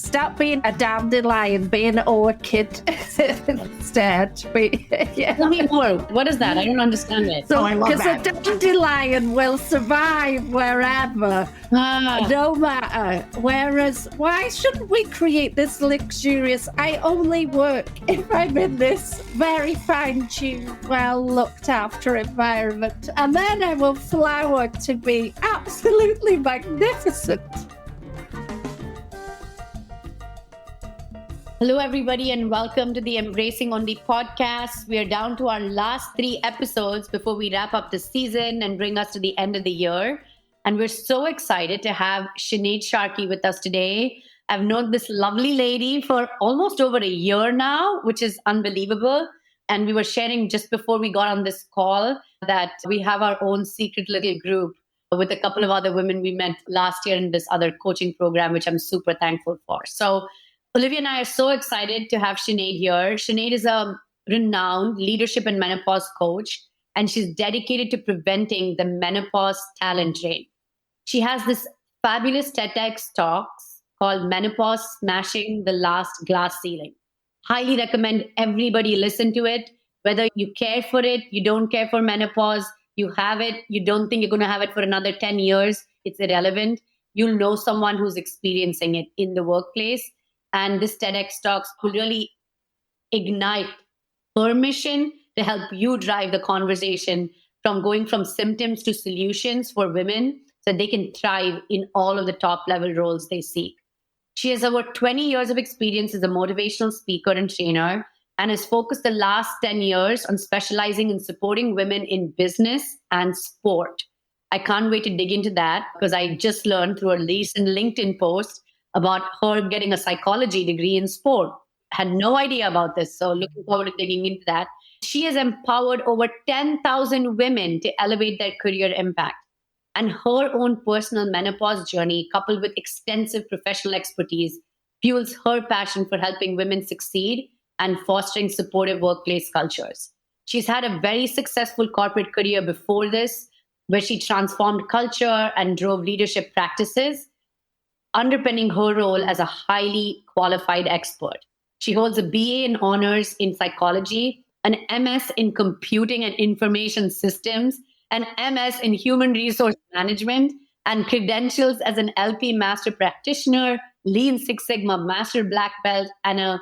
Stop being a dandelion, be an orchid instead. Yeah. Tell me more. What is that? I don't understand it. So, because a dandelion will survive wherever, no matter. Whereas, why shouldn't we create this luxurious, I only work if I'm in this very fine-tuned, well looked after environment, and then I will flower to be absolutely magnificent. Hello, everybody, and welcome to the Embracing Only podcast. We are down to our last 3 episodes before we wrap up the season and bring us to the end of the year. And we're so excited to have Sinead Sharkey with us today. I've known this lovely lady for almost over a year now, which is unbelievable. And we were sharing just before we got on this call that we have our own secret little group with a couple of other women we met last year in this other coaching program, which I'm super thankful for. So Olivia and I are so excited to have Sinead here. Sinead is a renowned leadership and menopause coach, and she's dedicated to preventing the menopause talent drain. She has this fabulous TEDx talks called Menopause Smashing the Last Glass Ceiling. Highly recommend everybody listen to it. Whether you care for it, you don't care for menopause, you have it, you don't think you're going to have it for another 10 years, it's irrelevant. You'll know someone who's experiencing it in the workplace. And this TEDx Talks will really ignite her mission to help you drive the conversation from going from symptoms to solutions for women so they can thrive in all of the top level roles they seek. She has over 20 years of experience as a motivational speaker and trainer and has focused the last 10 years on specializing in supporting women in business and sport. I can't wait to dig into that because I just learned through a recent LinkedIn post about her getting a psychology degree in sport. Had no idea about this, so looking forward to digging into that. She has empowered over 10,000 women to elevate their career impact. And her own personal menopause journey, coupled with extensive professional expertise, fuels her passion for helping women succeed and fostering supportive workplace cultures. She's had a very successful corporate career before this, where she transformed culture and drove leadership practices, underpinning her role as a highly qualified expert. She holds a BA in honors in psychology, an MS in computing and information systems, an MS in human resource management, and credentials as an LP master practitioner, Lean Six Sigma master black belt, and a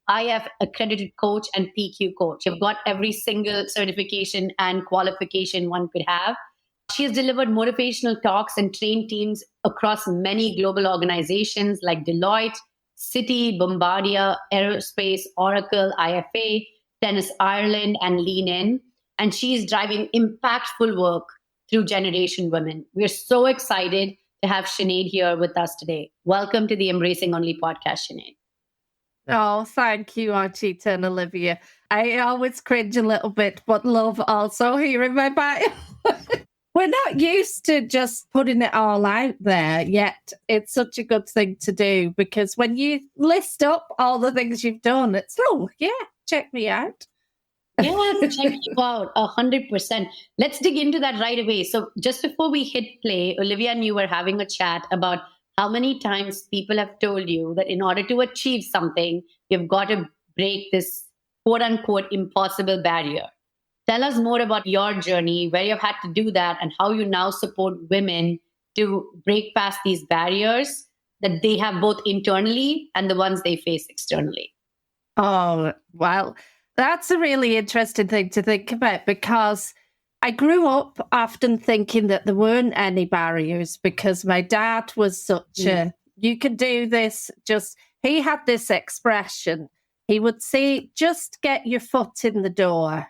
IF accredited coach and PQ coach. You've got every single certification and qualification one could have. She has delivered motivational talks and trained teams across many global organizations like Deloitte, Citi, Bombardier, Aerospace, Oracle, IFA, Tennis Ireland, and Lean In. And she's driving impactful work through Generation Women. We're so excited to have Sinead here with us today. Welcome to the Embracing Only podcast, Sinead. Oh, thank you, Archita and Olivia. I always cringe a little bit, but love also hearing my bio. We're not used to just putting it all out there, yet it's such a good thing to do because when you list up all the things you've done, it's, oh, yeah, check me out. Yeah, check you out, 100%. Let's dig into that right away. So just before we hit play, Olivia and you were having a chat about how many times people have told you that in order to achieve something, you've got to break this quote unquote impossible barrier. Tell us more about your journey, where you've had to do that, and how you now support women to break past these barriers that they have both internally and the ones they face externally. Oh, well, that's a really interesting thing to think about because I grew up often thinking that there weren't any barriers because my dad was such a, you can do this, he had this expression. He would say, just get your foot in the door.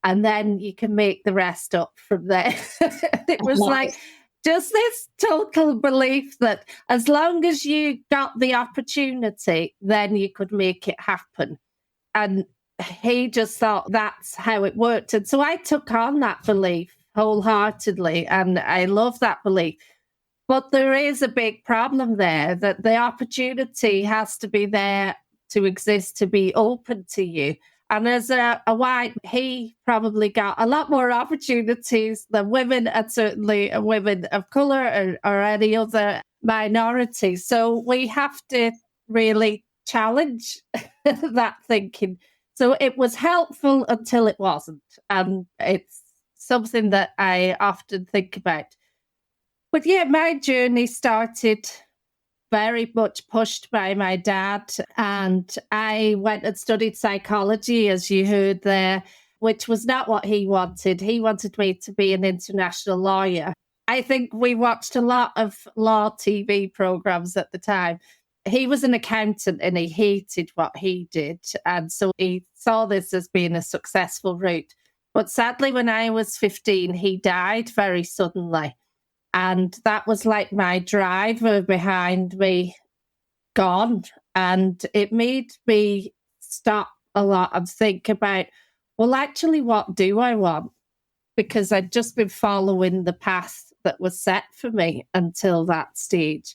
And then you can make the rest up from there. It was like just this total belief that as long as you got the opportunity, then you could make it happen. And he just thought that's how it worked. And so I took on that belief wholeheartedly. And I love that belief. But there is a big problem there that the opportunity has to be there to exist, to be open to you. And as a white, he probably got a lot more opportunities than women, and certainly women of colour or any other minority. So we have to really challenge that thinking. So it was helpful until it wasn't. And it's something that I often think about. But yeah, my journey started very much pushed by my dad. And I went and studied psychology, as you heard there, which was not what he wanted. He wanted me to be an international lawyer. I think we watched a lot of law TV programs at the time. He was an accountant and he hated what he did. And so he saw this as being a successful route. But sadly, when I was 15, he died very suddenly. And that was like my driver behind me gone. And it made me stop a lot and think about, well, actually, what do I want? Because I'd just been following the path that was set for me until that stage.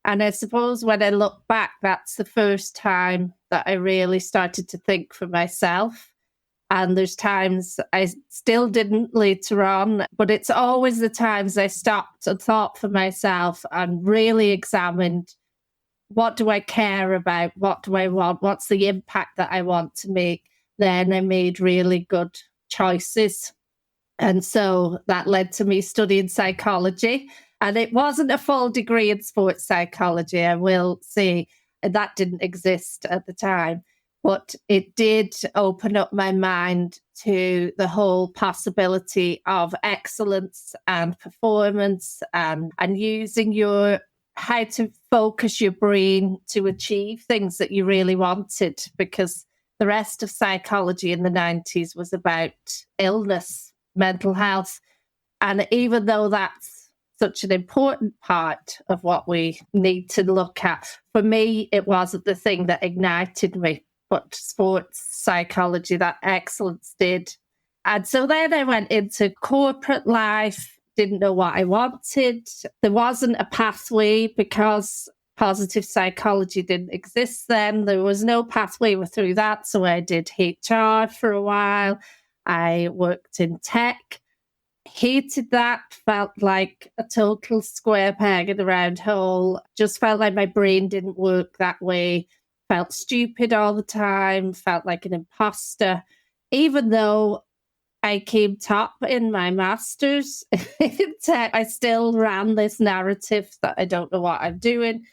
And I suppose when I look back, that's the first time that I really started to think for myself. And there's times I still didn't later on, but it's always the times I stopped and thought for myself and really examined, what do I care about? What do I want? What's the impact that I want to make? Then I made really good choices. And so that led to me studying psychology. And it wasn't a full degree in sports psychology, I will say. That didn't exist at the time. But it did open up my mind to the whole possibility of excellence and performance and using how to focus your brain to achieve things that you really wanted, because the rest of psychology in the 90s was about illness, mental health. And even though that's such an important part of what we need to look at, for me, it wasn't the thing that ignited me, but sports psychology, that excellence did. And so then I went into corporate life, didn't know what I wanted. There wasn't a pathway because positive psychology didn't exist then. There was no pathway through that. So I did HR for a while. I worked in tech. Hated that, felt like a total square peg in a round hole. Just felt like my brain didn't work that way. Felt stupid all the time, felt like an imposter, even though I came top in my master's in tech. I still ran this narrative that I don't know what I'm doing.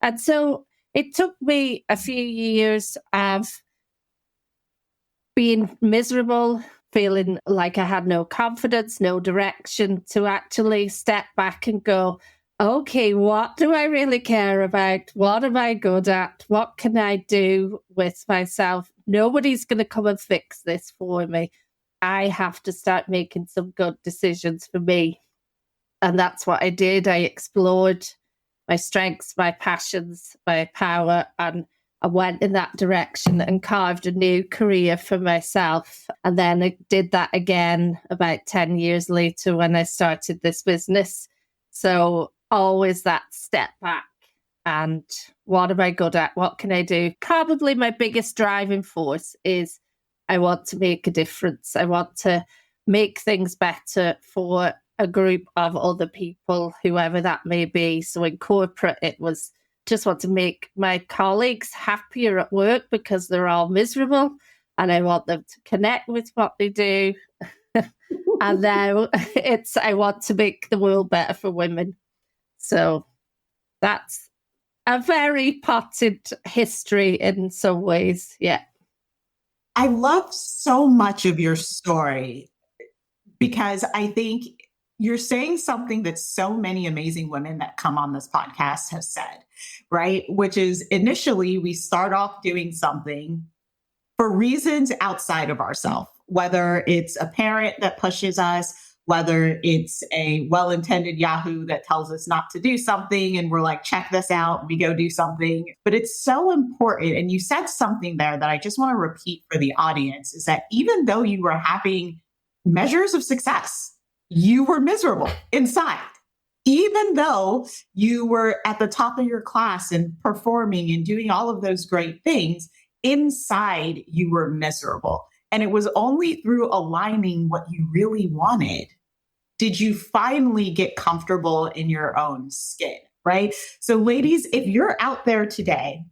And so it took me a few years of being miserable, feeling like I had no confidence, no direction, to actually step back and go, okay, what do I really care about? What am I good at? What can I do with myself? Nobody's going to come and fix this for me. I have to start making some good decisions for me. And that's what I did. I explored my strengths, my passions, my power, and I went in that direction and carved a new career for myself. And then I did that again about 10 years later when I started this business. So always that step back and what am I good at? What can I do? Probably my biggest driving force is I want to make a difference. I want to make things better for a group of other people, whoever that may be. So in corporate, it was just want to make my colleagues happier at work because they're all miserable and I want them to connect with what they do. And now I want to make the world better for women. So that's a very potted history in some ways. Yeah. I love so much of your story because I think you're saying something that so many amazing women that come on this podcast have said, right? Which is initially we start off doing something for reasons outside of ourselves, whether it's a parent that pushes us, whether it's a well-intended Yahoo that tells us not to do something and we're like, check this out, we go do something. But it's so important. And you said something there that I just want to repeat for the audience is that even though you were having measures of success, you were miserable inside. Even though you were at the top of your class and performing and doing all of those great things, inside you were miserable. And it was only through aligning what you really wanted did you finally get comfortable in your own skin, right? So ladies, if you're out there today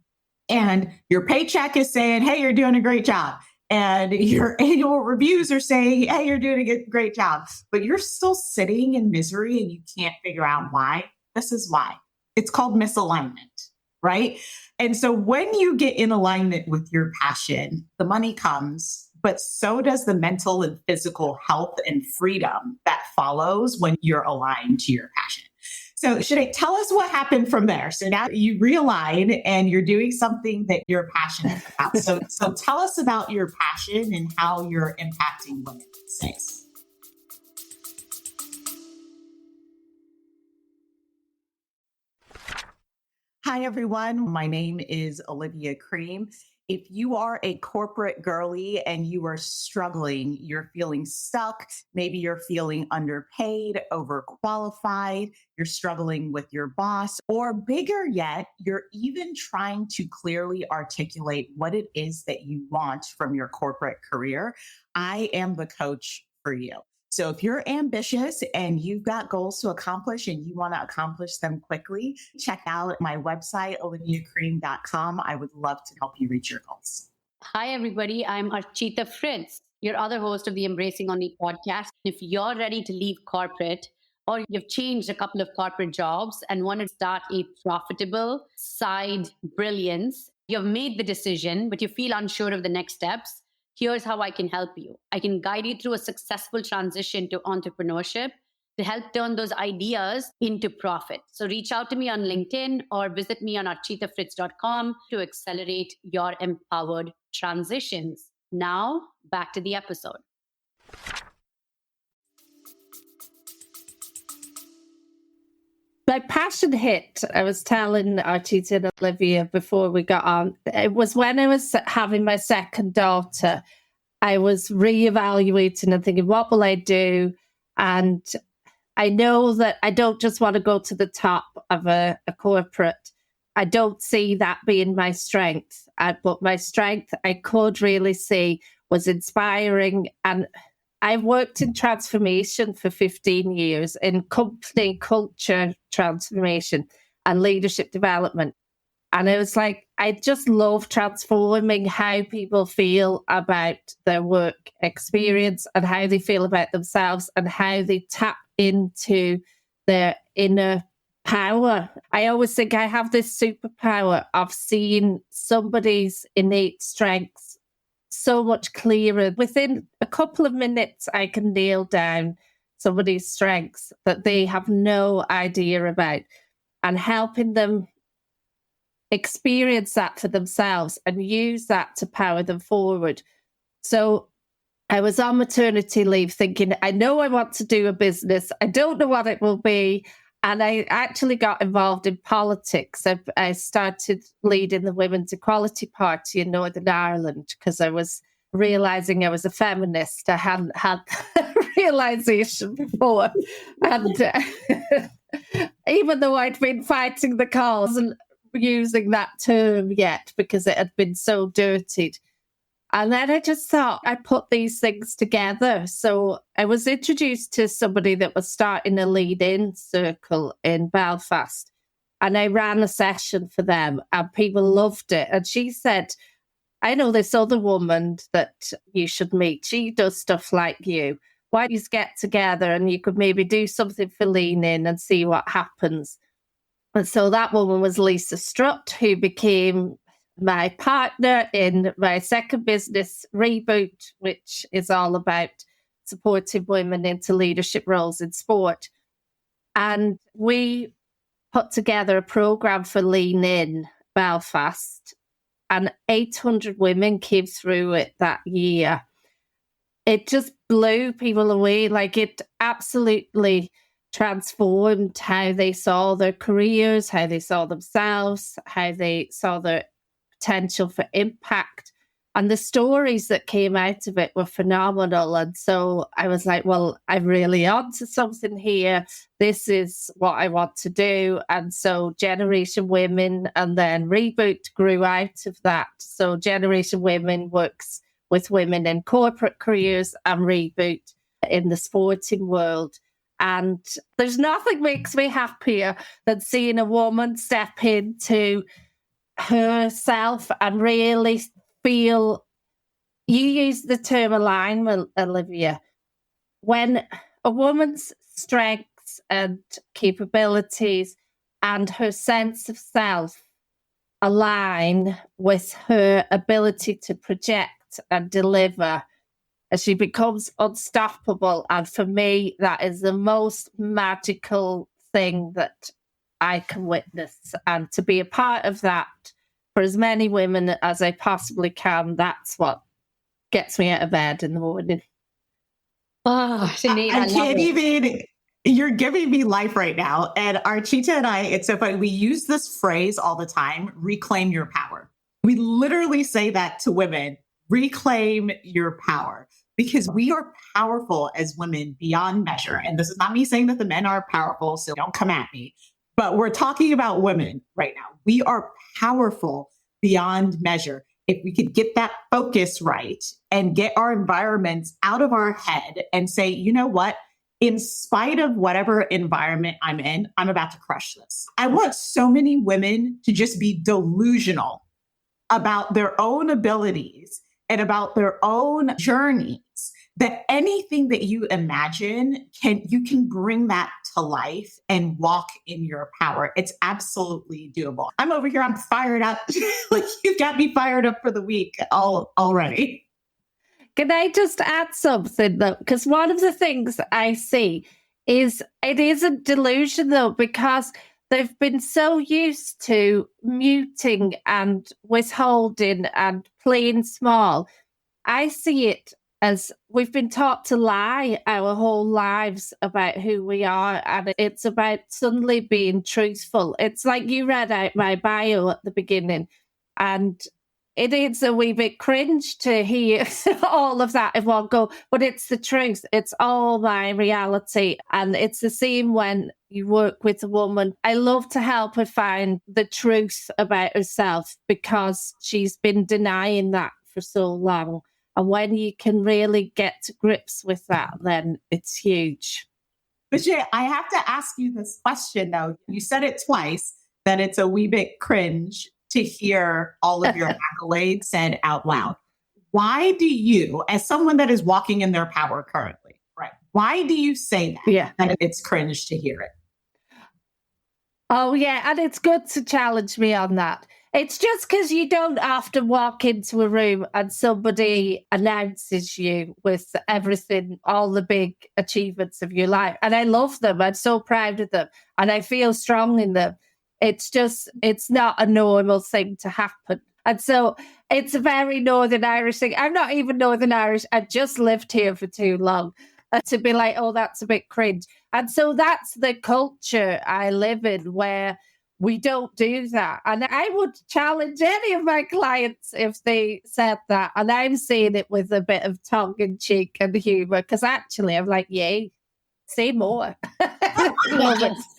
And your paycheck is saying, hey, you're doing a great job. And your annual reviews are saying, hey, you're doing a great job. But you're still sitting in misery and you can't figure out why. This is why. It's called misalignment, right? And so when you get in alignment with your passion, the money comes, but so does the mental and physical health and freedom that follows when you're aligned to your passion. So Sinead, tell us what happened from there. So now you realign and you're doing something that you're passionate about. So tell us about your passion and how you're impacting women these days. Hi, everyone. My name is Olivia Cream. If you are a corporate girly and you are struggling, you're feeling stuck, maybe you're feeling underpaid, overqualified, you're struggling with your boss, or bigger yet, you're even trying to clearly articulate what it is that you want from your corporate career, I am the coach for you. So if you're ambitious and you've got goals to accomplish and you want to accomplish them quickly, check out my website, oliviacream.com. I would love to help you reach your goals. Hi, everybody. I'm Archita Fritz, your other host of the Embracing Only podcast. If you're ready to leave corporate or you've changed a couple of corporate jobs and want to start a profitable side brilliance, you've made the decision, but you feel unsure of the next steps, here's how I can help you. I can guide you through a successful transition to entrepreneurship to help turn those ideas into profit. So reach out to me on LinkedIn or visit me on architafritz.com to accelerate your empowered transitions. Now, back to the episode. My passion hit, I was telling Archita and Olivia before we got on, it was when I was having my second daughter. I was reevaluating and thinking, what will I do? And I know that I don't just want to go to the top of a corporate. I don't see that being my strength. But my strength I could really see was inspiring. And I've worked in transformation for 15 years in company culture transformation and leadership development. And it was like, I just love transforming how people feel about their work experience and how they feel about themselves and how they tap into their inner power. I always think I have this superpower of seeing somebody's innate strengths so much clearer. Within a couple of minutes, I can nail down somebody's strengths that they have no idea about and helping them experience that for themselves and use that to power them forward. So I was on maternity leave thinking, I know I want to do a business. I don't know what it will be. And I actually got involved in politics. I started leading the Women's Equality Party in Northern Ireland because I was realizing I was a feminist. I hadn't had realization before. And even though I'd been fighting the cause and using that term yet because it had been so dirtied. And then I just thought I'd put these things together. So I was introduced to somebody that was starting a lead-in circle in Belfast. And I ran a session for them and people loved it. And she said, I know this other woman that you should meet. She does stuff like you. Why don't you get together and you could maybe do something for Lean In and see what happens? And so that woman was Lisa Strutt, who became my partner in my second business, Reboot, which is all about supporting women into leadership roles in sport. And we put together a program for Lean In Belfast, and 800 women came through it that year. It just blew people away. Like, it absolutely transformed how they saw their careers, how they saw themselves, how they saw their potential for impact. And the stories that came out of it were phenomenal. And so I was like, well, I'm really onto something here. This is what I want to do. And so Generation Women and then Reboot grew out of that. So Generation Women works with women in corporate careers and Reboot in the sporting world. And there's nothing makes me happier than seeing a woman step into herself and really feel, you use the term alignment, Olivia, when a woman's strengths and capabilities and her sense of self align with her ability to project and deliver, as she becomes unstoppable. And for me, that is the most magical thing that I can witness. And to be a part of that for as many women as I possibly can, that's what gets me out of bed in the morning. Oh, Sinead, I love can't it. even, you're giving me life right now. And Archita and I, it's so funny. We use this phrase all the time, reclaim your power. We literally say that to women, reclaim your power, because we are powerful as women beyond measure. And this is not me saying that the men are powerful, so don't come at me. But we're talking about women right now. We are powerful beyond measure. If we could get that focus right and get our environments out of our head and say, you know what? In spite of whatever environment I'm in, I'm about to crush this. I want so many women to just be delusional about their own abilities and about their own journeys, that anything that you imagine, you can bring that to life and walk in your power. It's absolutely doable. I'm over here, I'm fired up. Like, you've got me fired up for the week already. Can I just add something though? Because one of the things I see is it is a delusion though, because they've been so used to muting and withholding and playing small. I see it as we've been taught to lie our whole lives about who we are, and it's about suddenly being truthful. It's like you read out my bio at the beginning, and it is a wee bit cringe to hear all of that in one go, but it's the truth. It's all my reality. And it's the same when you work with a woman. I love to help her find the truth about herself, because she's been denying that for so long. And when you can really get to grips with that, then it's huge. But Jay, I have to ask you this question though. You said it twice, that it's a wee bit cringe to hear all of your accolades said out loud. Why do you, as someone that is walking in their power currently, right? Why do you say that? Yeah. That it's cringe to hear it? Oh, yeah. And it's good to challenge me on that. It's just because you don't often walk into a room and somebody announces you with everything, all the big achievements of your life. And I love them. I'm so proud of them. And I feel strong in them. It's just, it's not a normal thing to happen. And so it's a very Northern Irish thing. I'm not even Northern Irish. I just lived here for too long to be like, oh, that's a bit cringe. And so that's the culture I live in, where we don't do that. And I would challenge any of my clients if they said that. And I'm saying it with a bit of tongue in cheek and humor, because actually I'm like, yay, say more. No,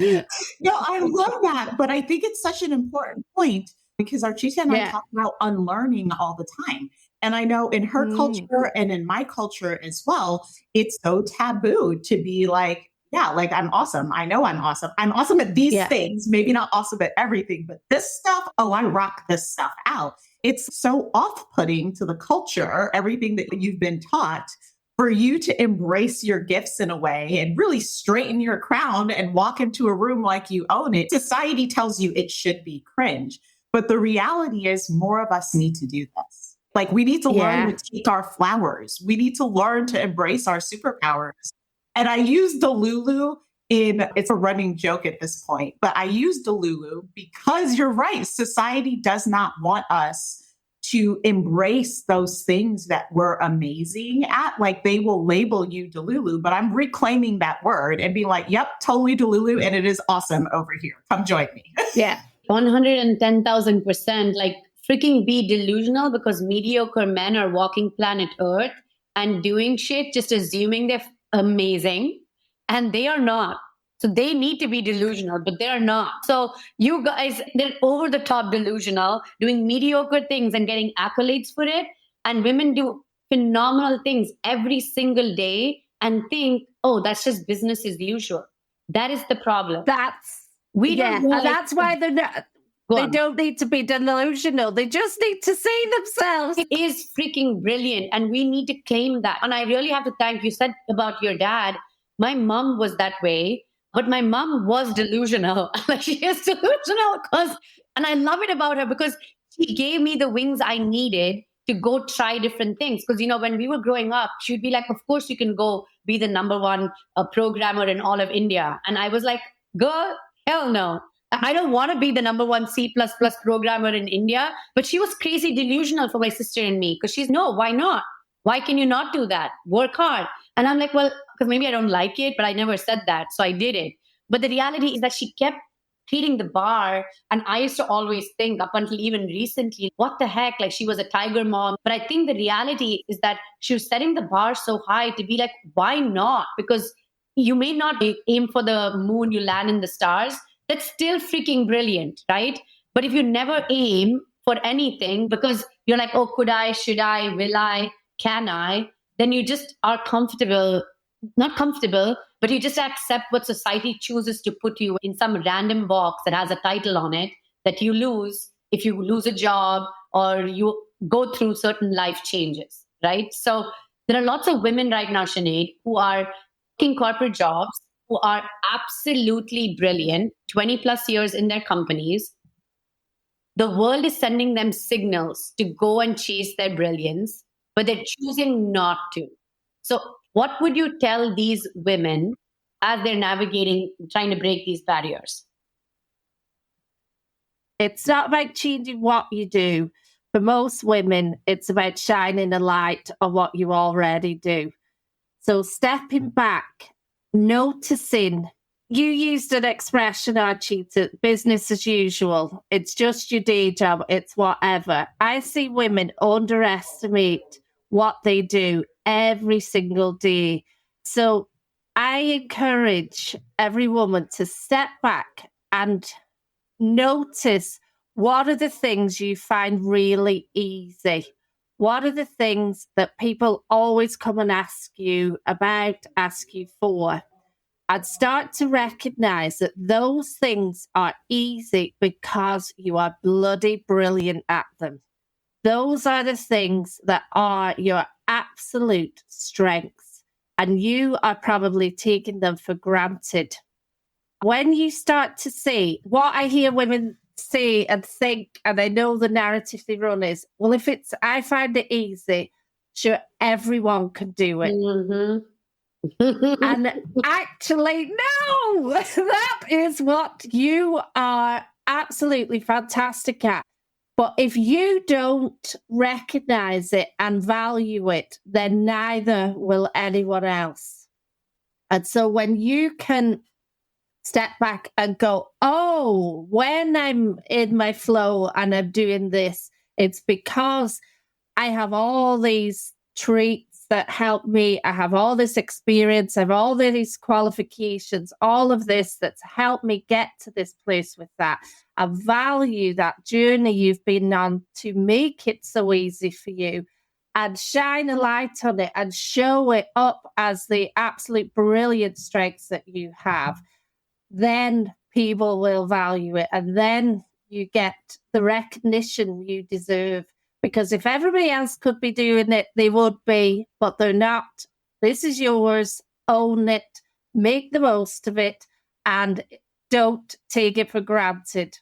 I love that. But I think it's such an important point, because Archita and I talk about unlearning all the time. And I know in her culture and in my culture as well, it's so taboo to be like, yeah, like, I'm awesome. I know I'm awesome. I'm awesome at these things, maybe not awesome at everything, but this stuff, oh, I rock this stuff out. It's so off-putting to the culture, everything that you've been taught, for you to embrace your gifts in a way and really straighten your crown and walk into a room like you own it. Society tells you it should be cringe, but the reality is more of us need to do this. Like, we need to learn to take our flowers. We need to learn to embrace our superpowers. And I use Delulu it's a running joke at this point, but I use Delulu because you're right. Society does not want us to embrace those things that we're amazing at. Like, they will label you Delulu, but I'm reclaiming that word and be like, yep, totally Delulu. And it is awesome over here. Come join me. Yeah. 110,000%. Like, freaking be delusional because mediocre men are walking planet Earth and doing shit, just assuming they're amazing, and they are not. So they need to be delusional, but they're not. So you guys, they're over the top delusional, doing mediocre things and getting accolades for it. And women do phenomenal things every single day and think, oh, that's just business as usual. That is the problem. That's why they're not. Go They on. don't need to be delusional. They just need to see themselves. It is freaking brilliant. And we need to claim that. And I really have to thank you said about your dad. My mom was that way, but my mom was delusional. Like she is delusional and I love it about her because she gave me the wings I needed to go try different things. Because, when we were growing up, she'd be like, of course you can go be the number one programmer in all of India. And I was like, girl, hell no. I don't want to be the number one C++ programmer in India, but she was crazy delusional for my sister and me because no, why not? Why can you not do that? Work hard. And I'm like, well, because maybe I don't like it, but I never said that. So I did it. But the reality is that she kept treating the bar. And I used to always think up until even recently, what the heck? Like she was a tiger mom. But I think the reality is that she was setting the bar so high to be like, why not? Because you may not aim for the moon, you land in the stars. That's still freaking brilliant, right? But if you never aim for anything because you're like, oh, could I, should I, will I, can I, then you just are not comfortable, but you just accept what society chooses to put you in some random box that has a title on it that you lose if you lose a job or you go through certain life changes, right? So there are lots of women right now, Sinead, who are working corporate jobs, who are absolutely brilliant, 20 plus years in their companies. The world is sending them signals to go and chase their brilliance, but they're choosing not to. So, what would you tell these women as they're navigating, trying to break these barriers? It's not about changing what you do. For most women, it's about shining a light on what you already do. So stepping back, noticing. You used an expression, Archie, business as usual. It's just your day job. It's whatever. I see women underestimate what they do every single day. So I encourage every woman to step back and notice what are the things you find really easy. What are the things that people always come and ask you about, ask you for? I'd start to recognize that those things are easy because you are bloody brilliant at them. Those are the things that are your absolute strengths, and you are probably taking them for granted. When you start to see what I hear women say and think, and I know the narrative they run is, well, if I find it easy, sure, everyone can do it. Mm-hmm. And actually, no, that is what you are absolutely fantastic at. But if you don't recognize it and value it, then neither will anyone else. And so when you can step back and go, oh, when I'm in my flow and I'm doing this, it's because I have all these traits that help me. I have all this experience. I have all these qualifications, all of this that's helped me get to this place with that. I value that journey you've been on to make it so easy for you, and shine a light on it and show it up as the absolute brilliant strengths that you have. Then people will value it, and then you get the recognition you deserve. Because if everybody else could be doing it, they would be, but they're not. This is yours. Own it. Make the most of it. And don't take it for granted.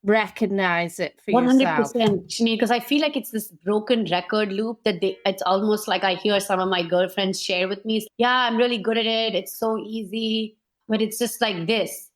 Recognize it for 100%, yourself. 100%, because I feel like it's this broken record loop that it's almost like I hear some of my girlfriends share with me. Yeah, I'm really good at it. It's so easy, but it's just like this.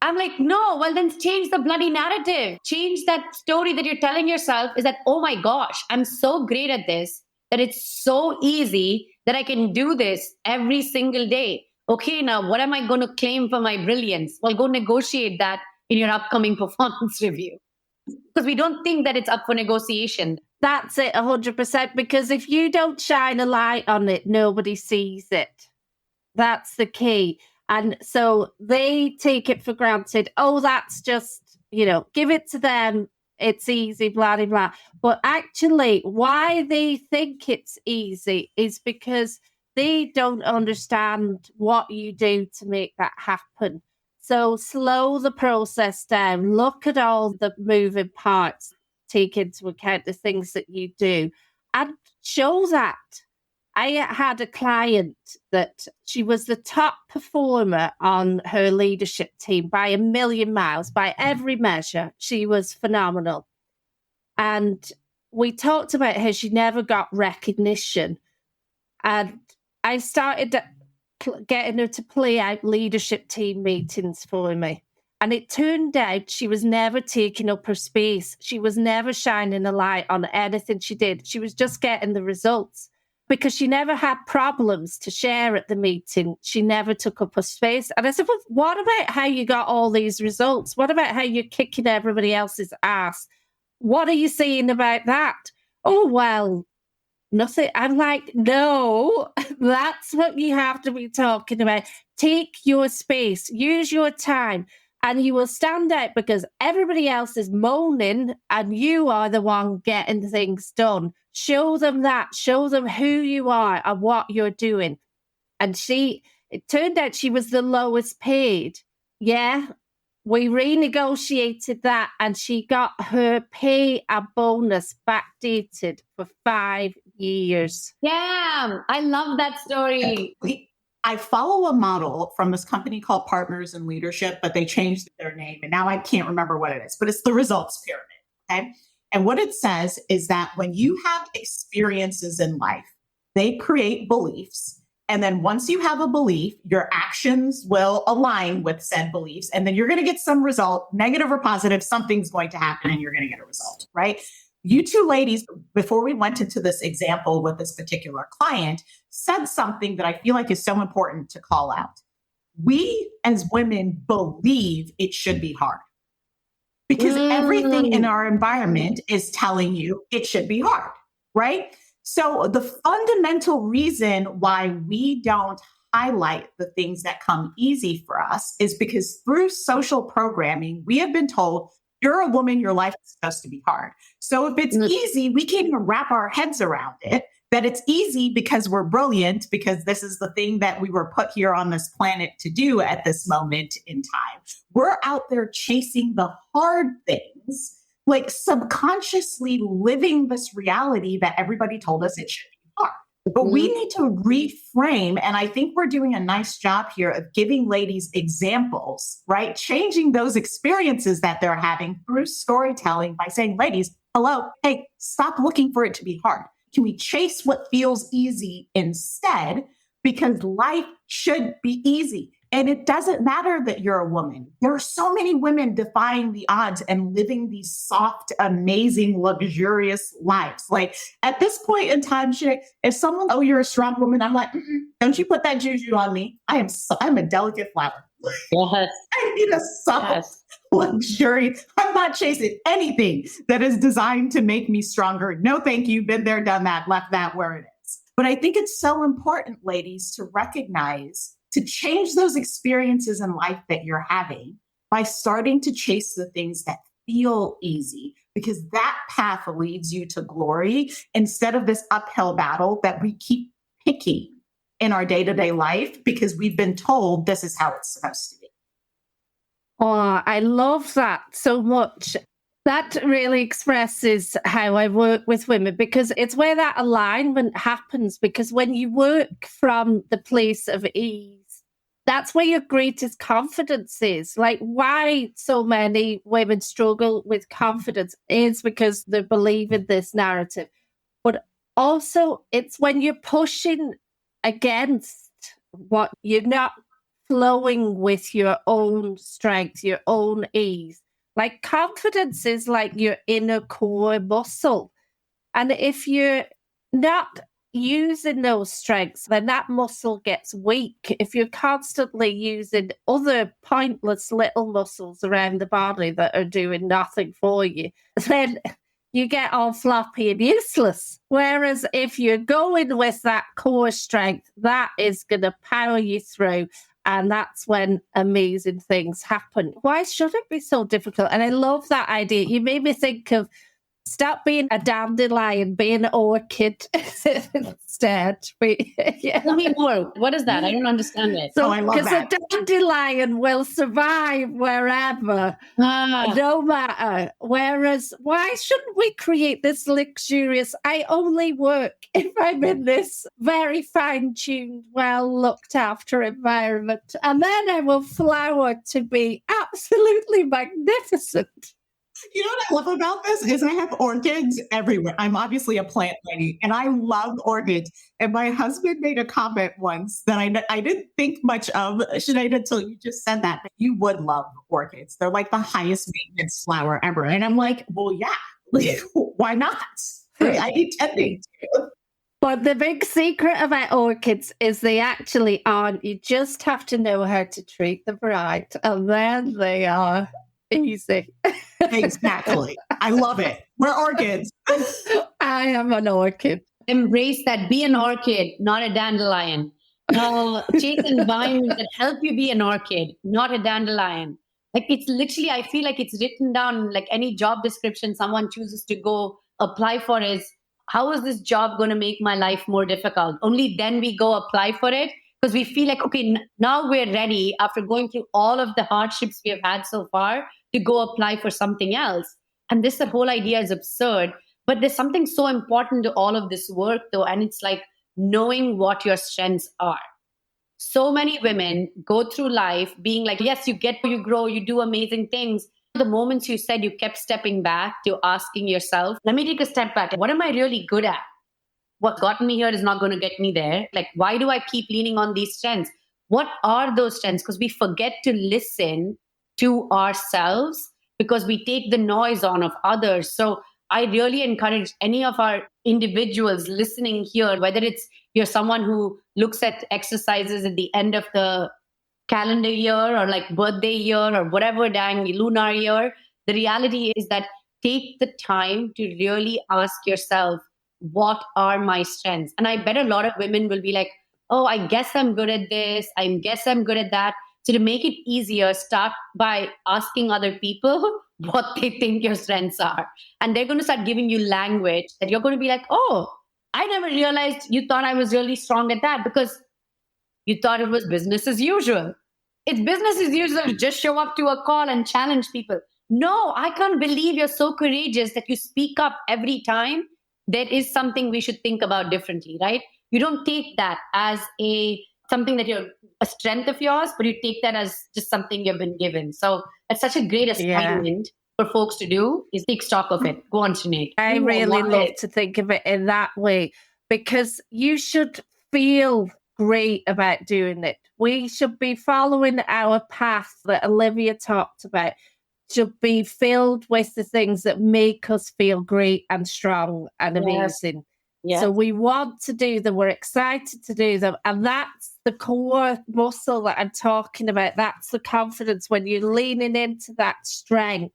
I'm like, no, well, then change the bloody narrative. Change that story that you're telling yourself is that, oh my gosh, I'm so great at this, that it's so easy that I can do this every single day. Okay, now what am I going to claim for my brilliance? Well, go negotiate that in your upcoming performance review. Because we don't think that it's up for negotiation. That's it, 100%. Because if you don't shine a light on it, nobody sees it. That's the key. And so they take it for granted. Oh, that's just, give it to them. It's easy, blah, blah, blah. But actually, why they think it's easy is because they don't understand what you do to make that happen. So slow the process down. Look at all the moving parts. Take into account the things that you do and show that. I had a client that she was the top performer on her leadership team by a million miles, by every measure. She was phenomenal. And we talked about how she never got recognition. And I started getting her to play out leadership team meetings for me. And it turned out she was never taking up her space. She was never shining a light on anything she did. She was just getting the results because she never had problems to share at the meeting. She never took up her space. And I said, well, what about how you got all these results? What about how you're kicking everybody else's ass? What are you saying about that? Oh, well, nothing. I'm like, no, that's what you have to be talking about. Take your space, use your time, and you will stand out because everybody else is moaning and you are the one getting things done. Show them that, show them who you are and what you're doing. And it turned out she was the lowest paid. Yeah. We renegotiated that and she got her pay and bonus backdated for 5 years. Damn, I love that story. I follow a model from this company called Partners in Leadership, but they changed their name and now I can't remember what it is, but it's the results pyramid. Okay. And what it says is that when you have experiences in life, they create beliefs. And then once you have a belief, your actions will align with said beliefs. And then you're going to get some result, negative or positive, something's going to happen and you're going to get a result, right? You two ladies, before we went into this example with this particular client, said something that I feel like is so important to call out. We as women believe it should be hard because everything in our environment is telling you it should be hard, right? So the fundamental reason why we don't highlight the things that come easy for us is because through social programming, we have been told, you're a woman, your life is supposed to be hard. So if it's easy, we can't even wrap our heads around it, that it's easy because we're brilliant, because this is the thing that we were put here on this planet to do at this moment in time. We're out there chasing the hard things, like subconsciously living this reality that everybody told us it should be hard. But we need to reframe. And I think we're doing a nice job here of giving ladies examples, right? Changing those experiences that they're having through storytelling by saying, ladies, hello, hey, stop looking for it to be hard. Can we chase what feels easy instead? Because life should be easy. And it doesn't matter that you're a woman. There are so many women defying the odds and living these soft, amazing, luxurious lives. Like at this point in time, if someone, oh, you're a strong woman, I'm like, don't you put that juju on me. I'm a delicate flower. Yes. I need a soft, luxury. I'm not chasing anything that is designed to make me stronger. No, thank you. Been there, done that, left that where it is. But I think it's so important, ladies, to recognize, to change those experiences in life that you're having by starting to chase the things that feel easy, because that path leads you to glory instead of this uphill battle that we keep picking in our day-to-day life because we've been told this is how it's supposed to be. Oh, I love that so much. That really expresses how I work with women because it's where that alignment happens. Because when you work from the place of ease, that's where your greatest confidence is. Like why so many women struggle with confidence is because they believe in this narrative. But also it's when you're pushing against what you're not flowing with your own strength, your own ease. Like confidence is like your inner core muscle. And if you're not using those strengths, then that muscle gets weak. If you're constantly using other pointless little muscles around the body that are doing nothing for you, then you get all floppy and useless. Whereas if you're going with that core strength, that is going to power you through. And that's when amazing things happen. Why should it be so difficult? And I love that idea. You made me think of Stop being a dandelion, be an orchid instead. Yeah. Tell me more. What is that? I don't understand it. So, I love because a that. dandelion will survive wherever, no matter. Whereas, why shouldn't we create this luxurious? I only work if I'm in this very fine-tuned, well looked after environment, and then I will flower to be absolutely magnificent. You know what I love about this is I have orchids everywhere. I'm obviously a plant lady and I love orchids. And my husband made a comment once that I didn't think much of, Sinead, until you just said that. You would love orchids. They're like the highest maintenance flower ever. And I'm like, well, yeah, why not? I need tending to. But the big secret about orchids is they actually aren't. You just have to know how to treat them right. And then they are easy. Exactly. I love it. We're orchids. I am an orchid. Embrace that. Be an orchid, not a dandelion. No, chase environments that help you be an orchid, not a dandelion. Like it's literally, I feel like it's written down like any job description someone chooses to go apply for is, how is this job going to make my life more difficult? Only then we go apply for it because we feel like, okay, now we're ready after going through all of the hardships we have had so far to go apply for something else. And the whole idea is absurd. But there's something so important to all of this work, though, and it's like knowing what your strengths are. So many women go through life being like, yes, you grow, you do amazing things. The moments you said you kept stepping back to asking yourself, let me take a step back. What am I really good at? What got me here is not going to get me there. Like, why do I keep leaning on these strengths? What are those strengths? Because we forget to listen to ourselves because we take the noise on of others. So I really encourage any of our individuals listening here, whether it's you're someone who looks at exercises at the end of the calendar year or like birthday year or whatever dang lunar year, the reality is that take the time to really ask yourself, what are my strengths? And I bet a lot of women will be like, oh, I guess I'm good at this. I guess I'm good at that. So to make it easier, start by asking other people what they think your strengths are. And they're going to start giving you language that you're going to be like, oh, I never realized you thought I was really strong at that because you thought it was business as usual. It's business as usual to just show up to a call and challenge people. No, I can't believe you're so courageous that you speak up every time. There is something we should think about differently, right? You don't take that as something that you're a strength of yours, but you take that as just something you've been given. So it's such a great assignment for folks to do is take stock of it. Go on, Sinead. I really love to think of it in that way because you should feel great about doing it. We should be following our path that Olivia talked about, should be filled with the things that make us feel great and strong and amazing. Yes. So we want to do them, we're excited to do them. And that's the core muscle that I'm talking about. That's the confidence when you're leaning into that strength.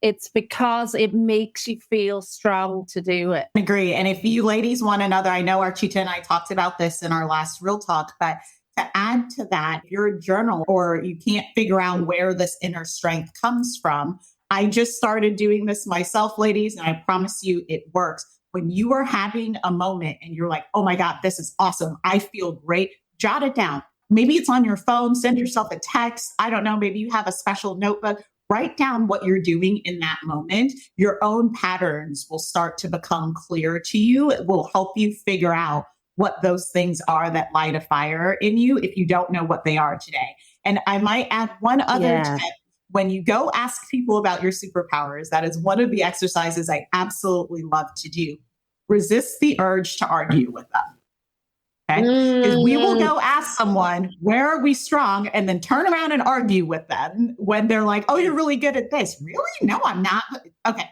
It's because it makes you feel strong to do it. I agree. And if you ladies want another, I know Archita and I talked about this in our last Real Talk, but to add to that, if you're a journal or you can't figure out where this inner strength comes from, I just started doing this myself, ladies, and I promise you it works. When you are having a moment and you're like, oh my God, this is awesome. I feel great. Jot it down. Maybe it's on your phone. Send yourself a text. I don't know. Maybe you have a special notebook. Write down what you're doing in that moment. Your own patterns will start to become clear to you. It will help you figure out what those things are that light a fire in you if you don't know what they are today. And I might add one other tip. When you go ask people about your superpowers, that is one of the exercises I absolutely love to do. Resist the urge to argue with them. Okay? Because we will go ask someone, where are we strong? And then turn around and argue with them when they're like, oh, you're really good at this. Really? No, I'm not. Okay.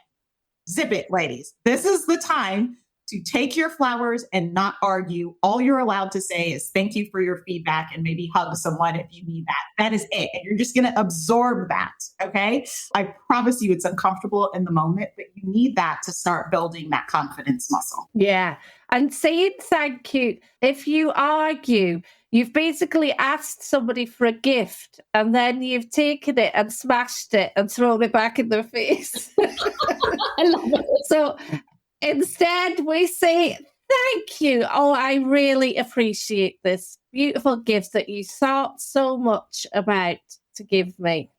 Zip it, ladies. This is the time to take your flowers and not argue. All you're allowed to say is thank you for your feedback and maybe hug someone if you need that. That is it. And you're just going to absorb that. Okay. I promise you it's uncomfortable in the moment, but you need that to start building that confidence muscle. Yeah. And saying thank you. If you argue, You've basically asked somebody for a gift and then you've taken it and smashed it and thrown it back in their face. I love it. So instead, we say, thank you. Oh, I really appreciate this beautiful gift that you thought so much about to give me.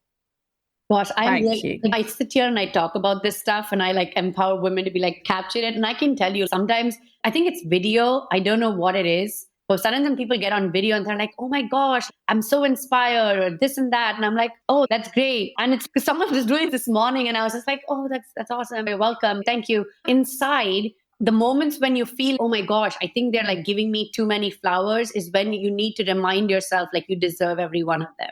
Gosh, Thank you. I sit here and I talk about this stuff and I like empower women to be like, capture it. And I can tell you sometimes I think it's video. I don't know what it is. But sometimes people get on video and they're like, oh my gosh, I'm so inspired or this and that. And I'm like, oh, that's great. And it's because someone was doing it this morning and I was just like, oh, that's awesome. You're welcome. Thank you. Inside, the moments when you feel, oh my gosh, I think they're like giving me too many flowers is when you need to remind yourself like you deserve every one of them.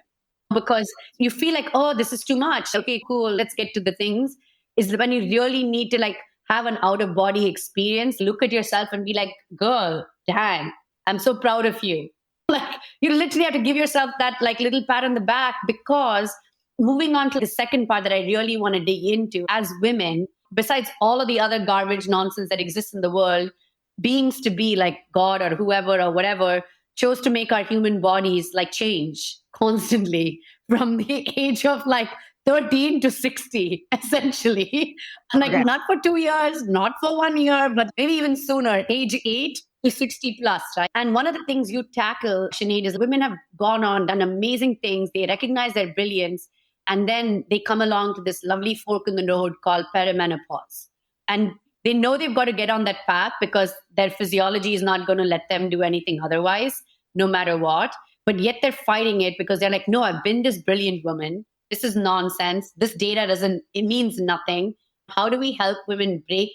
Because you feel like, oh, this is too much. Okay, cool. Let's get to the things. Is when you really need to like have an out of body experience, look at yourself and be like, girl, dang, I'm so proud of you. Like you literally have to give yourself that like little pat on the back, because moving on to the second part that I really want to dig into as women, besides all of the other garbage nonsense that exists in the world, beings to be like God or whoever or whatever chose to make our human bodies like change constantly from the age of like 13 to 60, essentially. And like not for 2 years, not for 1 year, but maybe even sooner, age 8 to 60 plus, right? And one of the things you tackle, Sinead, is women have gone on, done amazing things. They recognize their brilliance. And then they come along to this lovely fork in the road called perimenopause. And they know they've got to get on that path because their physiology is not going to let them do anything otherwise, no matter what. But yet they're fighting it because they're like, no, I've been this brilliant woman. This is nonsense. This data it means nothing. How do we help women break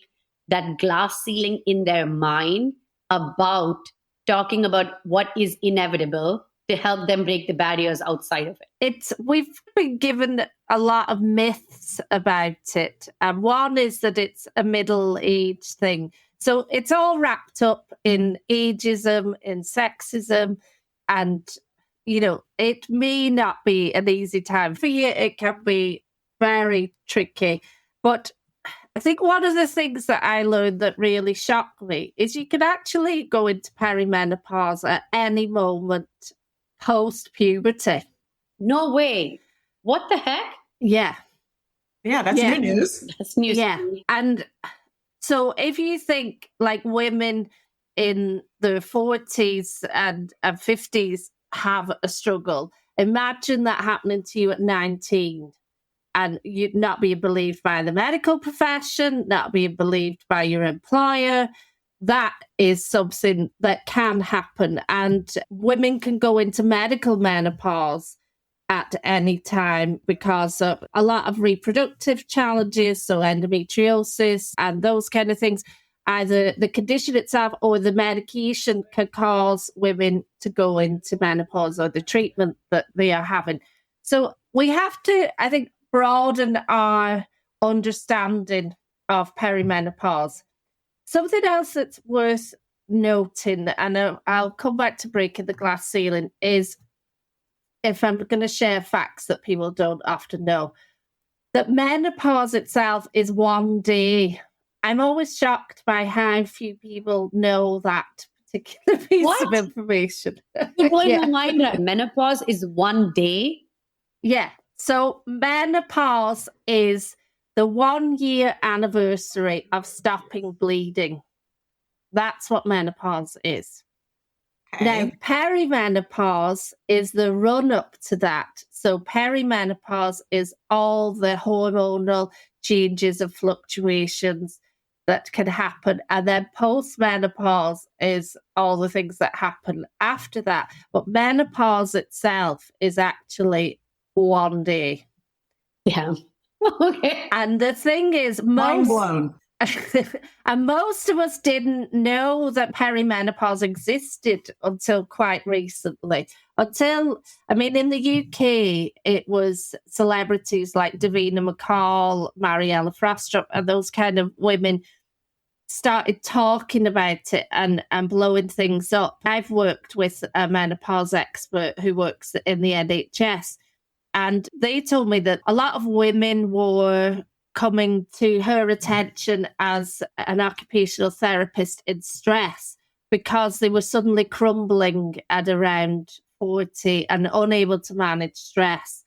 that glass ceiling in their mind about talking about what is inevitable to help them break the barriers outside of it? We've been given a lot of myths about it. And one is that it's a middle-aged thing. So it's all wrapped up in ageism, in sexism, and, you know, it may not be an easy time for you. It can be very tricky. But I think one of the things that I learned that really shocked me is you can actually go into perimenopause at any moment post-puberty. No way. What the heck? Yeah. Yeah, that's new news. That's news. Yeah. And so if you think like women in their 40s and 50s have a struggle, imagine that happening to you at 19 and you not being believed by the medical profession, not being believed by your employer. That is something that can happen. And women can go into medical menopause at any time because of a lot of reproductive challenges, so endometriosis and those kind of things. Either the condition itself or the medication can cause women to go into menopause, or the treatment that they are having. So we have to, I think, broaden our understanding of perimenopause. Something else that's worth noting, and I'll come back to breaking the glass ceiling, is if I'm going to share facts that people don't often know, that menopause itself is one day. I'm always shocked by how few people know that particular piece of information. You're blowing my mind that menopause is one day? Yeah. So menopause is the 1 year anniversary of stopping bleeding. That's what menopause is. Okay. Now, perimenopause is the run-up to that. So perimenopause is all the hormonal changes and fluctuations that can happen. And then postmenopause is all the things that happen after that. But menopause itself is actually one day. Yeah. Okay. And the thing is, mind blown. And most of us didn't know that perimenopause existed until quite recently. In the UK, it was celebrities like Davina McCall, Mariella Frostrup, and those kind of women started talking about it and blowing things up. I've worked with a menopause expert who works in the NHS, and they told me that a lot of women were coming to her attention as an occupational therapist in stress because they were suddenly crumbling at around 40 and unable to manage stress.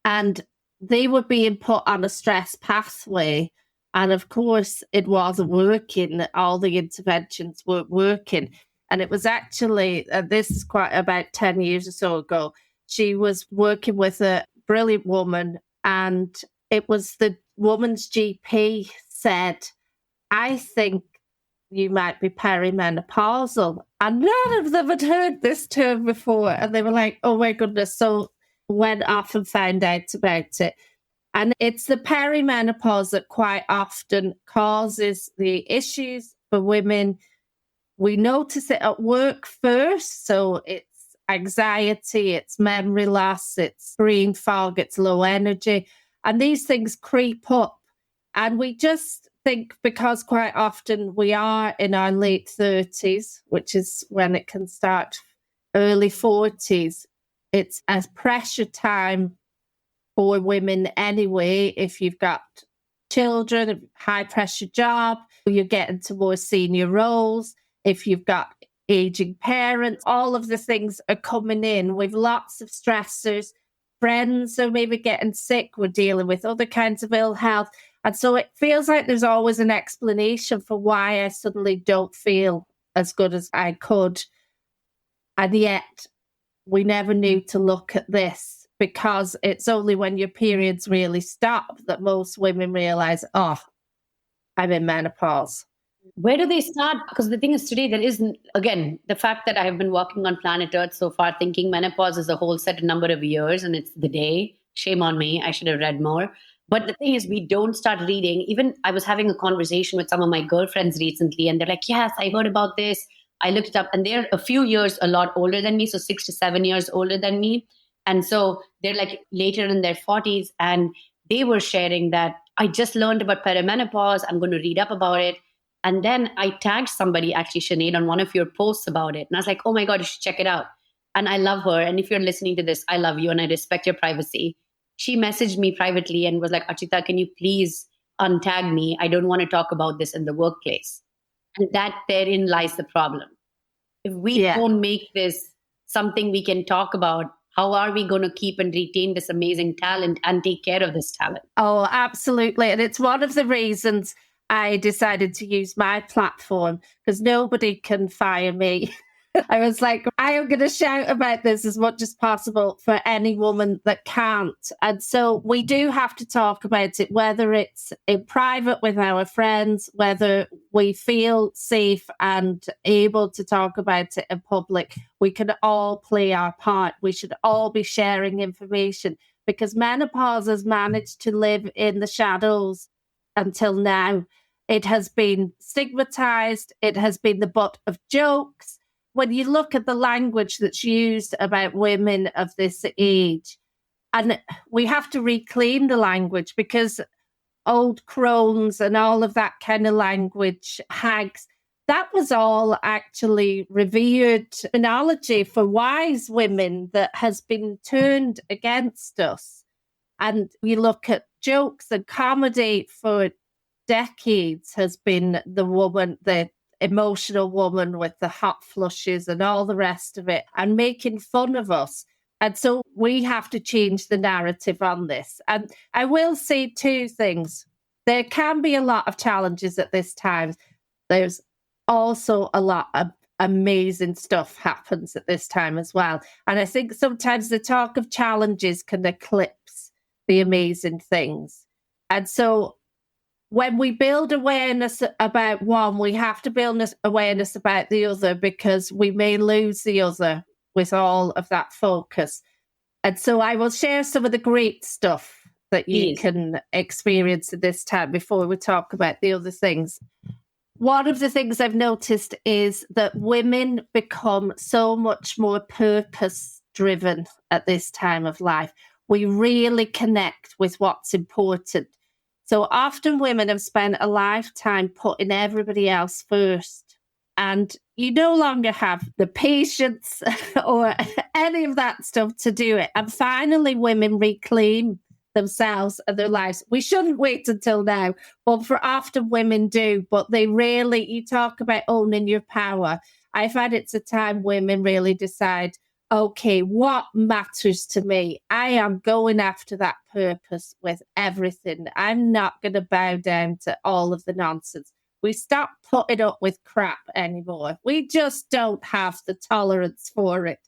And they were being put on a stress pathway. And of course, it wasn't working. All the interventions weren't working. And it was actually, this is quite about 10 years or so ago, she was working with a brilliant woman. And it was the woman's GP said, I think you might be perimenopausal. And none of them had heard this term before. And they were like, oh my goodness. So went off and found out about it. And it's the perimenopause that quite often causes the issues for women. We notice it at work first. So it's anxiety, it's memory loss, it's brain fog, it's low energy. And these things creep up. And we just think because quite often we are in our late 30s, which is when it can start, early 40s, it's a pressure time for women anyway. If you've got children, a high pressure job, you're getting to more senior roles. If you've got aging parents, all of the things are coming in with lots of stressors. Friends are maybe getting sick. We're dealing with other kinds of ill health. And so it feels like there's always an explanation for why I suddenly don't feel as good as I could. And yet we never knew to look at this, because it's only when your periods really stop that most women realize, oh, I'm in menopause. Where do they start? Because the thing is, today there isn't, again, the fact that I have been walking on planet Earth so far thinking menopause is a whole set number of years and it's the day. Shame on me. I should have read more. But the thing is, we don't start reading. Even I was having a conversation with some of my girlfriends recently, and they're like, yes, I heard about this. I looked it up, and they're a few years a lot older than me, so 6 to 7 years older than me. And so they're like later in their 40s, and they were sharing that I just learned about perimenopause. I'm going to read up about it. And then I tagged somebody, actually, Sinead, on one of your posts about it. And I was like, oh my God, you should check it out. And I love her. And if you're listening to this, I love you and I respect your privacy. She messaged me privately and was like, Archita, can you please untag me? I don't want to talk about this in the workplace. And that therein lies the problem. If we don't make this something we can talk about, how are we going to keep and retain this amazing talent and take care of this talent? Oh, absolutely. And it's one of the reasons I decided to use my platform, because nobody can fire me. I was like, I am going to shout about this as much as possible for any woman that can't. And so we do have to talk about it, whether it's in private with our friends, whether we feel safe and able to talk about it in public. We can all play our part. We should all be sharing information, because menopause has managed to live in the shadows until now. It has been stigmatized. It has been the butt of jokes. When you look at the language that's used about women of this age, and we have to reclaim the language, because old crones and all of that kind of language, hags, that was all actually revered terminology for wise women that has been turned against us. And you look at jokes and comedy for decades has been the woman, the emotional woman with the hot flushes and all the rest of it, and making fun of us. And so we have to change the narrative on this. And I will say two things. There can be a lot of challenges at this time. There's also a lot of amazing stuff happens at this time as well. And I think sometimes the talk of challenges can eclipse the amazing things. And so when we build awareness about one, we have to build awareness about the other, because we may lose the other with all of that focus. And so I will share some of the great stuff that you can experience at this time before we talk about the other things. One of the things I've noticed is that women become so much more purpose-driven at this time of life. We really connect with what's important. So often women have spent a lifetime putting everybody else first, and you no longer have the patience or any of that stuff to do it. And finally, women reclaim themselves and their lives. We shouldn't wait until now, but for often women do, but they really, you talk about owning your power. I find it's a time women really decide, okay, what matters to me? I am going after that purpose with everything. I'm not going to bow down to all of the nonsense. We stop putting up with crap anymore. We just don't have the tolerance for it.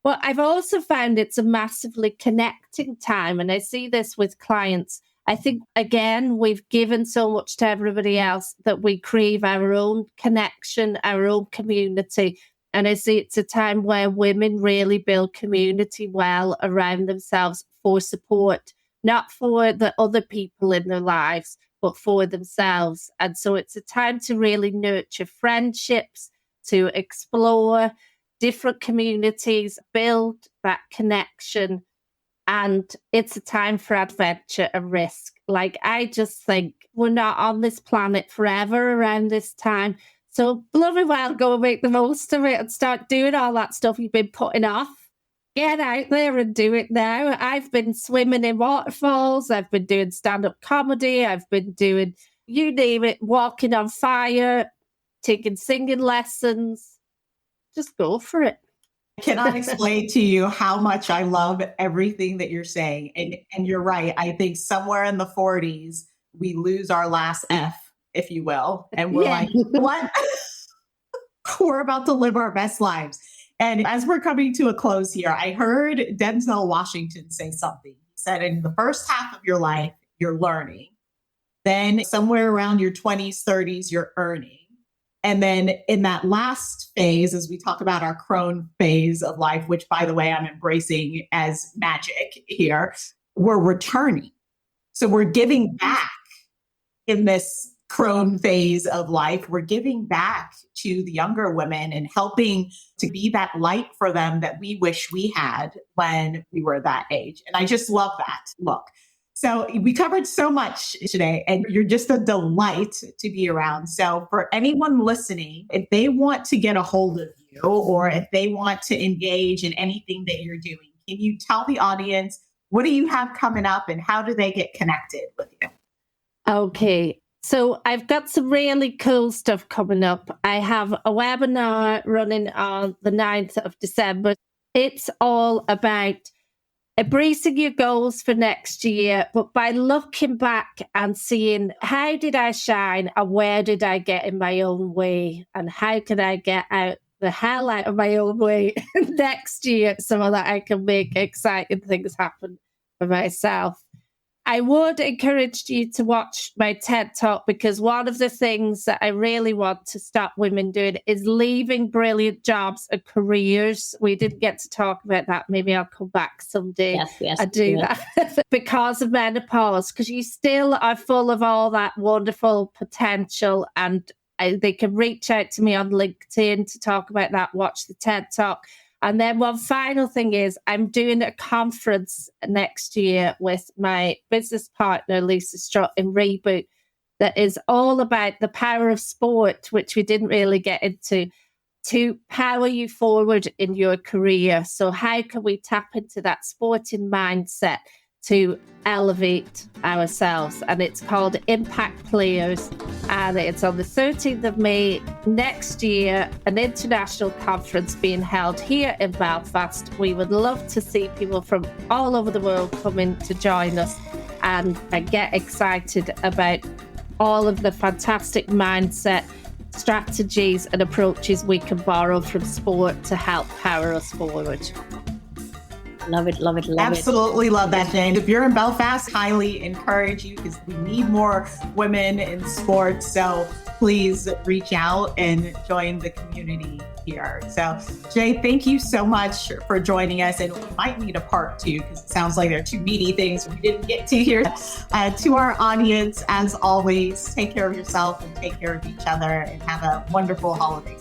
But I've also found it's a massively connecting time. And I see this with clients. I think, again, we've given so much to everybody else that we crave our own connection, our own community. And I see it's a time where women really build community well around themselves for support, not for the other people in their lives, but for themselves. And so it's a time to really nurture friendships, to explore different communities, build that connection. And it's a time for adventure and risk. Like, I just think we're not on this planet forever around this time. So bloody well go and make the most of it and start doing all that stuff you've been putting off. Get out there and do it now. I've been swimming in waterfalls. I've been doing stand-up comedy. I've been doing, you name it, walking on fire, taking singing lessons. Just go for it. I cannot explain to you how much I love everything that you're saying. And you're right. I think somewhere in the 40s, we lose our last F, if you will. And we're like, what? We're about to live our best lives. And as we're coming to a close here, I heard Denzel Washington say something. He said, in the first half of your life, you're learning. Then somewhere around your 20s, 30s, you're earning. And then in that last phase, as we talk about our crone phase of life, which, by the way, I'm embracing as magic here, we're returning. So we're giving back in this crone phase of life. We're giving back to the younger women and helping to be that light for them that we wish we had when we were that age. And I just love that look. So we covered so much today, and you're just a delight to be around. So for anyone listening, if they want to get a hold of you or if they want to engage in anything that you're doing, can you tell the audience, what do you have coming up and how do they get connected with you? Okay. So I've got some really cool stuff coming up. I have a webinar running on the 9th of December. It's all about embracing your goals for next year, but by looking back and seeing how did I shine and where did I get in my own way and how can I get out the hell out of my own way next year so that I can make exciting things happen for myself. I would encourage you to watch my TED Talk because one of the things that I really want to stop women doing is leaving brilliant jobs and careers. We didn't get to talk about that. Maybe I'll come back someday and do that because of menopause, because you still are full of all that wonderful potential. And they can reach out to me on LinkedIn to talk about that, watch the TED Talk. And then one final thing is I'm doing a conference next year with my business partner, Lisa Strutt, in Reboot, that is all about the power of sport, which we didn't really get into, to power you forward in your career. So how can we tap into that sporting mindset to elevate ourselves? And it's called Impact Players. And it's on the 13th of May next year, an international conference being held here in Belfast. We would love to see people from all over the world come in to join us and get excited about all of the fantastic mindset, strategies and approaches we can borrow from sport to help power us forward. Love it, love it, love it. Absolutely love that, Jane. If you're in Belfast, highly encourage you because we need more women in sports. So please reach out and join the community here. So Jay, thank you so much for joining us. And we might need a part 2 because it sounds like there are 2 meaty things we didn't get to here. To our audience, as always, take care of yourself and take care of each other and have a wonderful holiday